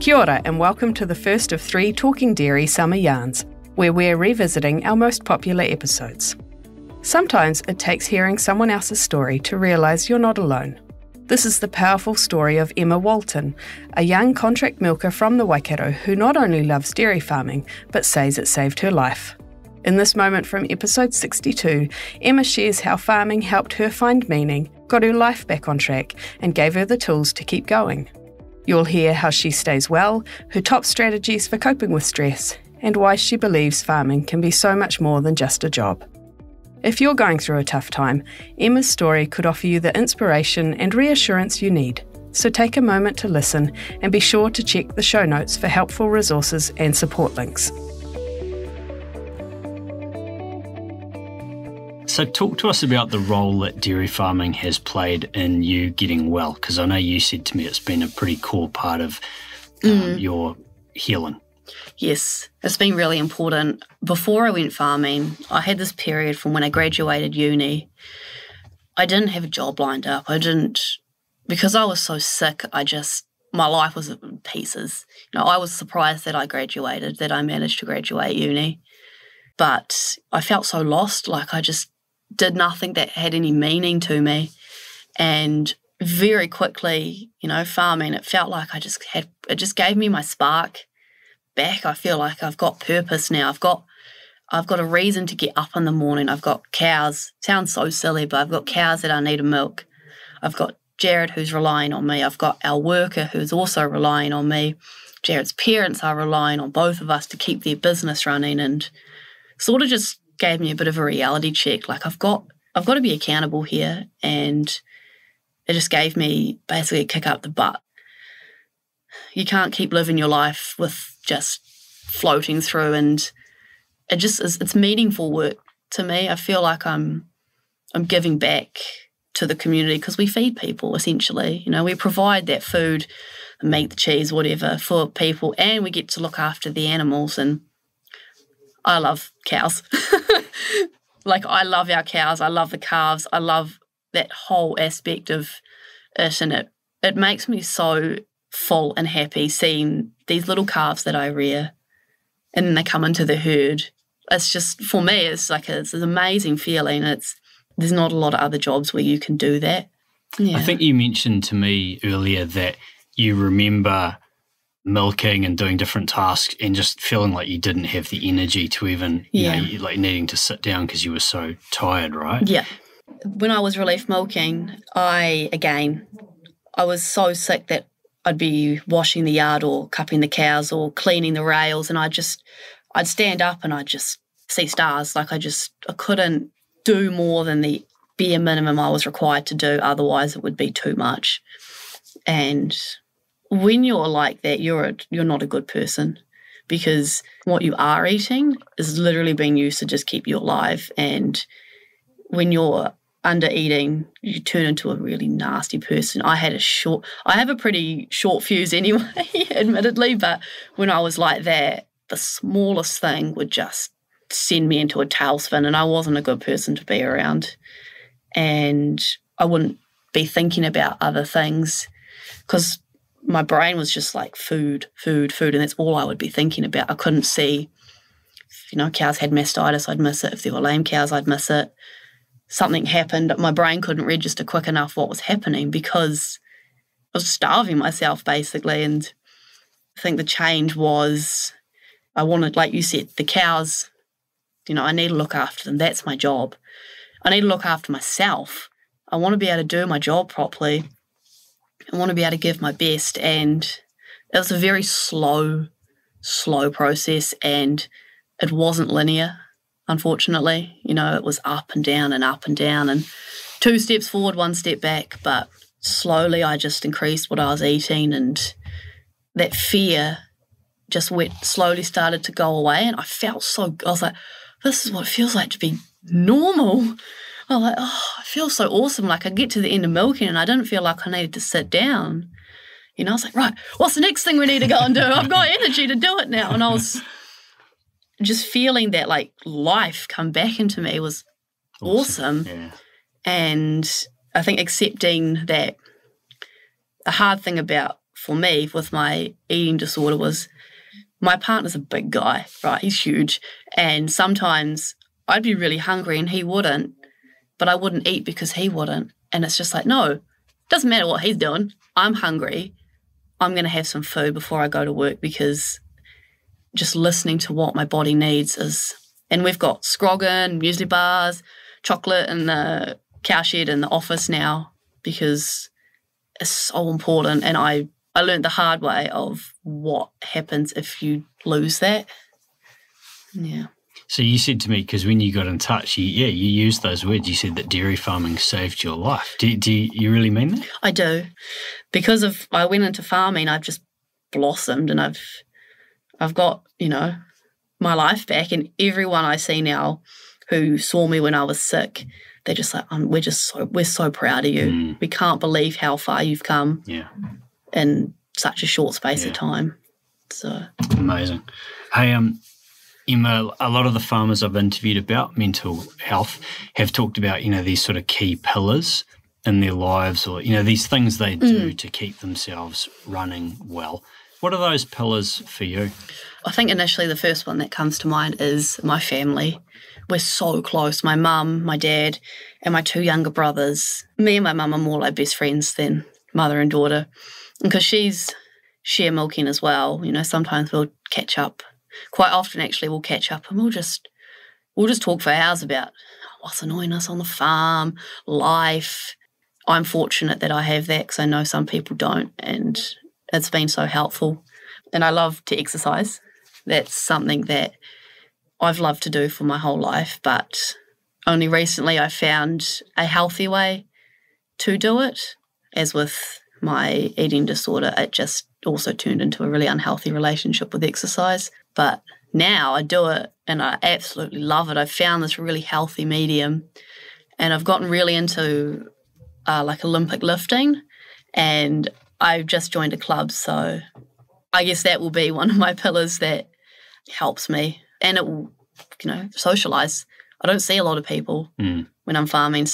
Kia ora and welcome to the first of 3 Talking Dairy Summer Yarns, where we're revisiting our most popular episodes. Sometimes it takes hearing someone else's story to realise you're not alone. This is the powerful story of Emma Walton, a young contract milker from the Waikato who not only loves dairy farming, but says it saved her life. In this moment from episode 62, Emma shares how farming helped her find meaning, got her life back on track, and gave her the tools to keep going. You'll hear how she stays well, her top strategies for coping with stress, and why she believes farming can be so much more than just a job. If you're going through a tough time, Emma's story could offer you the inspiration and reassurance you need. So take a moment to listen and be sure to check the show notes for helpful resources and support links. So talk to us about the role that dairy farming has played in you getting well, because I know you said to me it's been a pretty core part of your healing. Yes, it's been really important. Before I went farming, I had this period from when I graduated uni. I didn't have a job lined up. Because I was so sick, my life was in pieces. I was surprised that I graduated, that I managed to graduate uni. But I felt so lost, like I just did nothing that had any meaning to me. And very quickly, farming, it felt like it just gave me my spark back. I feel like I've got purpose now. I've got a reason to get up in the morning. I've got cows. Sounds so silly, but I've got cows that I need to milk. I've got Jared who's relying on me. I've got our worker who's also relying on me. Jared's parents are relying on both of us to keep their business running, and sort of just gave me a bit of a reality check. Like I've got to be accountable here, and it just gave me basically a kick up the butt. You can't keep living your life with just floating through, and it's meaningful work to me. I feel like I'm giving back to the community because we feed people essentially. We provide that food, the meat, the cheese, whatever for people, and we get to look after the animals. And I love cows. I love our cows. I love the calves. I love that whole aspect of it, and it makes me so full and happy seeing these little calves that I rear, and then they come into the herd. It's just, for me, it's an amazing feeling. There's not a lot of other jobs where you can do that. Yeah. I think you mentioned to me earlier that you remember milking and doing different tasks and just feeling like you didn't have the energy to even, needing to sit down because you were so tired, right? Yeah. When I was relief milking, I was so sick that I'd be washing the yard or cupping the cows or cleaning the rails, and I'd stand up and I'd just see stars. I couldn't do more than the bare minimum I was required to do, otherwise it would be too much. And when you're like that, you're not a good person, because what you are eating is literally being used to just keep you alive. And when you're under eating, you turn into a really nasty person. I have a pretty short fuse anyway, admittedly, but when I was like that, the smallest thing would just send me into a tailspin, and I wasn't a good person to be around. And I wouldn't be thinking about other things because my brain was just like food, and that's all I would be thinking about. I couldn't see, if cows had mastitis, I'd miss it. If there were lame cows, I'd miss it. Something happened, my brain couldn't register quick enough what was happening because I was starving myself, basically. And I think the change was I wanted, like you said, the cows, I need to look after them. That's my job. I need to look after myself. I want to be able to do my job properly. I want to be able to give my best. And it was a very slow process, and it wasn't linear, unfortunately. It was up and down and 2 steps forward, 1 step back. But slowly I just increased what I was eating, and that fear just slowly started to go away. And I was like, this is what it feels like to be normal. I was like, I feel so awesome. Like I get to the end of milking and I didn't feel like I needed to sit down. I was like, right, what's the next thing we need to go and do? I've got energy to do it now. And I was just feeling that life come back into me was awesome. Yeah. And I think accepting that the hard thing about for me with my eating disorder was my partner's a big guy, right? He's huge. And sometimes I'd be really hungry and he wouldn't, but I wouldn't eat because he wouldn't. And it's just like, no, it doesn't matter what he's doing. I'm hungry. I'm going to have some food before I go to work, because just listening to what my body needs is, and we've got scroggin, muesli bars, chocolate in the cowshed in the office now, because it's so important. And I learned the hard way of what happens if you lose that. Yeah. So you said to me, because when you got in touch, you used those words. You said that dairy farming saved your life. Do you really mean that? I do. Because I went into farming, I've just blossomed, and I've got, my life back. And everyone I see now who saw me when I was sick, they're just like, we're so proud of you. Mm. We can't believe how far you've come in such a short space of time. So amazing. Hey, Emma, a lot of the farmers I've interviewed about mental health have talked about, these sort of key pillars in their lives, or, these things they do to keep themselves running well. What are those pillars for you? I think initially the first one that comes to mind is my family. We're so close. My mum, my dad, and my 2 younger brothers. Me and my mum are more like best friends than mother and daughter. Because she's share milking as well. Sometimes we'll catch up. Quite often, actually, we'll catch up and we'll just talk for hours about what's annoying us on the farm, life. I'm fortunate that I have that, because I know some people don't, and it's been so helpful. And I love to exercise. That's something that I've loved to do for my whole life, but only recently I found a healthy way to do it. As with my eating disorder, it just also turned into a really unhealthy relationship with exercise. But now I do it and I absolutely love it. I've found this really healthy medium, and I've gotten really into like Olympic lifting, and I've just joined a club. So I guess that will be one of my pillars that helps me, and it will, socialise. I don't see a lot of people when I'm farming,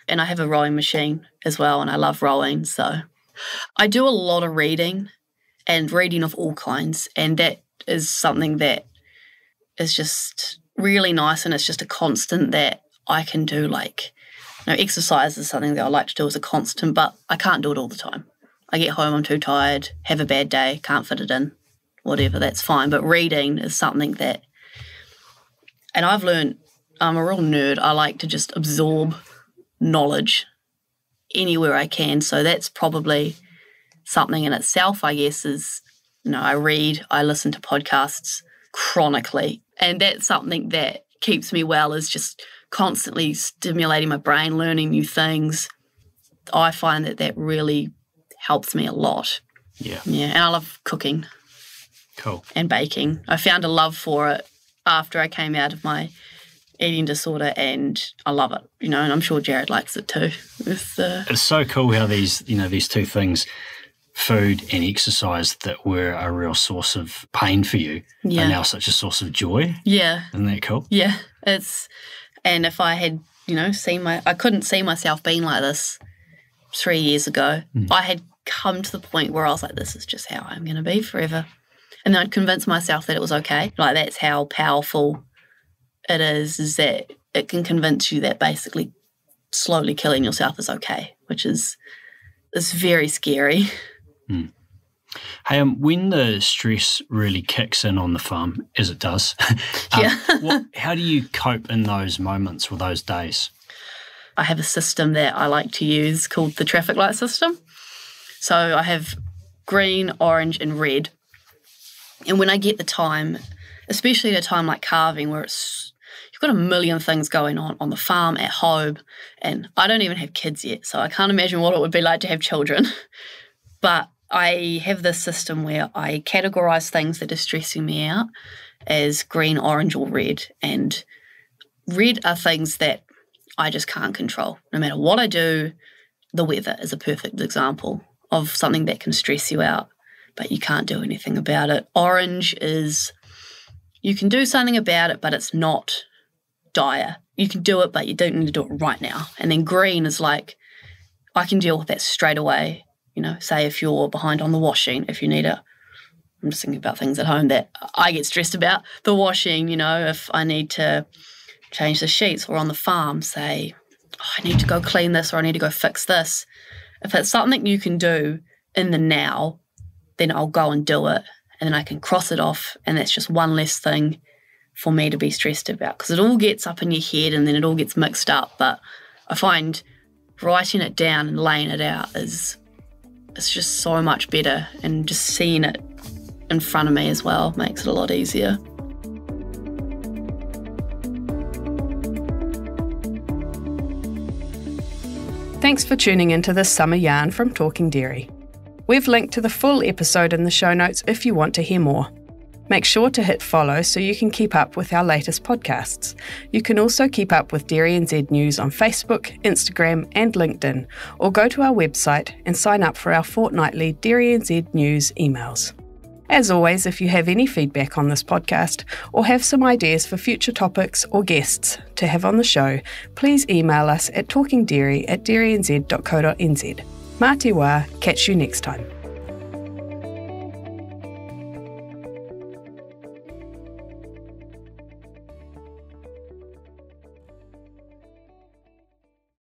and I have a rowing machine as well, and I love rowing. So I do a lot of reading, and reading of all kinds, and that is something that is just really nice, and it's just a constant that I can do. Like, exercise is something that I like to do as a constant, but I can't do it all the time. I get home, I'm too tired, have a bad day, can't fit it in, whatever, that's fine. But reading is something that, and I've learned, I'm a real nerd. I like to just absorb knowledge anywhere I can. So that's probably something in itself, I guess, is, I read, I listen to podcasts chronically. And that's something that keeps me well, is just constantly stimulating my brain, learning new things. I find that really helps me a lot. Yeah. Yeah, and I love cooking. Cool. And baking. I found a love for it after I came out of my eating disorder, and I love it, and I'm sure Jared likes it too. It's so cool how these two things, food and exercise, that were a real source of pain for you, are now such a source of joy. Yeah. Isn't that cool? Yeah. And if I had, I couldn't see myself being like this 3 years ago. I had come to the point where I was like, this is just how I'm going to be forever. And then I'd convince myself that it was okay. Like, that's how powerful it is that it can convince you that basically slowly killing yourself is okay, which is very scary. Hey, when the stress really kicks in on the farm, as it does, how do you cope in those moments or those days? I have a system that I like to use called the traffic light system. So I have green, orange, and red. And when I get the time, especially at a time like calving, where you've got a million things going on the farm, at home, and I don't even have kids yet, so I can't imagine what it would be like to have children. But I have this system where I categorise things that are stressing me out as green, orange, or red. And red are things that I just can't control. No matter what I do, the weather is a perfect example of something that can stress you out, but you can't do anything about it. Orange is, you can do something about it, but it's not dire. You can do it, but you don't need to do it right now. And then green is like, I can deal with that straight away. say if you're behind on the washing, if you need I'm just thinking about things at home that I get stressed about. The washing, if I need to change the sheets, or on the farm, say, I need to go clean this or I need to go fix this. If it's something you can do in the now, then I'll go and do it, and then I can cross it off, and that's just one less thing for me to be stressed about, because it all gets up in your head and then it all gets mixed up. But I find writing it down and laying it out it's just so much better, and just seeing it in front of me as well makes it a lot easier. Thanks for tuning into this summer yarn from Talking Dairy. We've linked to the full episode in the show notes if you want to hear more. Make sure to hit follow so you can keep up with our latest podcasts. You can also keep up with DairyNZ news on Facebook, Instagram and LinkedIn, or go to our website and sign up for our fortnightly DairyNZ news emails. As always, if you have any feedback on this podcast or have some ideas for future topics or guests to have on the show, please email us at talkingdairy@dairynz.co.nz. Mā te wā, catch you next time.